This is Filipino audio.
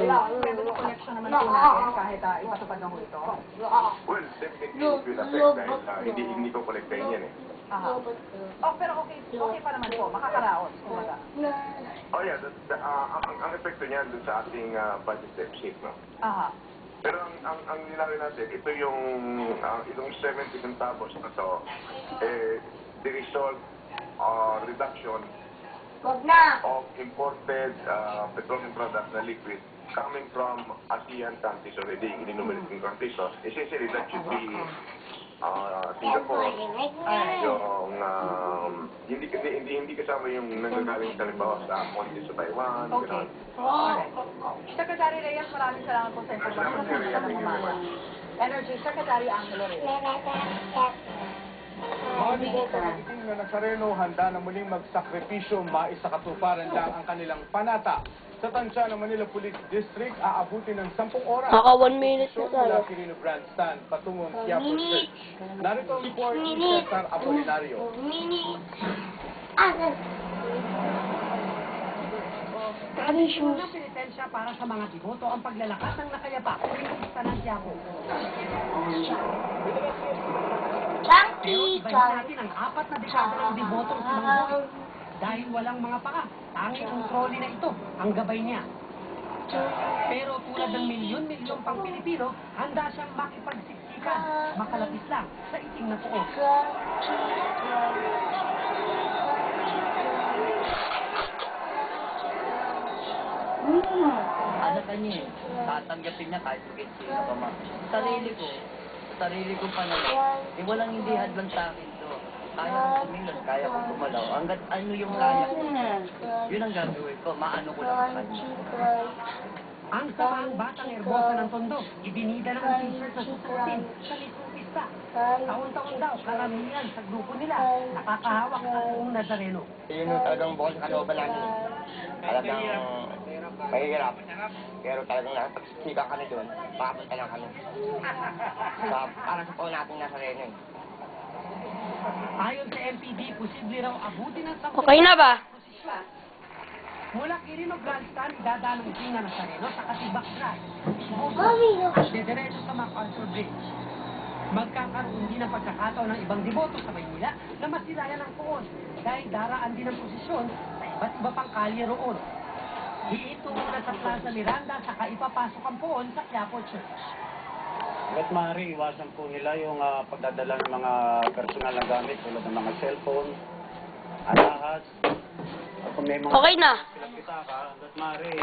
Pwede na connection naman po natin kahit ipatupad ng ito. Well, definitely it will affect dahil hindi ko kolektahin yan eh. Aha. Oh, pero okay pa naman po. Makakaraos, kumbaga. Oh yeah, ang epekto niyan dun sa ating budget deficit, no? Aha. Pero ang nilawin natin, ito yung itong 70 centavos na to, the result reduction of imported petroleum products na liquid coming from ASEAN countries already, in-enumerating countries. So, essentially, that should be Singapore, yung hindi kasama yung nanggagaling sa limbawa sa quantities sa Taiwan. Okay. Alright. Secretary Reyes, maraming salamat po sa information. Energy Secretary Angelo Reyes. Mga deboto magiting na Nazareno handa na muling magsakripisyo maisakatuparan lang ang kanilang panata. Sa tansya ng Manila Police District, aabutin ng 10 oras. Naka 1 minute na tayo. Mula Quirino Grandstand patungong Quiapo Church. Narito ang report ni Cesar Apolinario. Tradisyon ng penitensya para sa mga deboto ang paglalakas ng nakayapa o pinagista ng Quiapo. Pero ibahin natin ang 4 na dekada ng debotong sumanggulo dahil walang mga paka. Tanging ang trolley na ito ang gabay niya. Pero tulad ng milyon-milyon pang Pilipino, handa siyang makipagsiksikan, makalapit lang sa itim na poon. Ano kanya eh, tatanggapin niya kahit sino pa man. Sarili ko pa naman, walang hindi hadlang sa akin to. Kaya kong kumilos, kaya kong kumalaw. Hanggat ano yung kaya ko, yun ang gagawin ko, maano ko lang sa kanya. Ang samaang batang erbosa ng Tondo, ibinida ng t-shirt na susuotin sa mismong pista. Taon-taon daw, karamihan sa grupo nila, nakakahawak sa buong Nazareno. Yun yung talagang bukod sa kalooban natin. Talagang mahirap. Pero talagang nakapagsiksikan kami doon. Makapunta lang kami. Para sa po natin Nazareno eh. Ayon sa MPD, posible raw abutin ng 10 Okay na ba? Mula Quirino Grandstand, idadalong din na Nazareno sa Katibak Drive. At didiretso sa MacArthur Bridge. Magkakaroon din ng pagkakataon ng ibang deboto sa Maynila na masilayan ng poon dahil daraan din ang posisyon sa iba't iba pang kalye roon. Iitungo na sa Plaza Miranda saka ipapasok ang poon sa Quiapo Church. At maaari, iwasan po nila yung pagdadala ng mga personal na gamit tulad ng mga cellphone, alahas. At kung may mga Okay na. silang pitaka, at maaari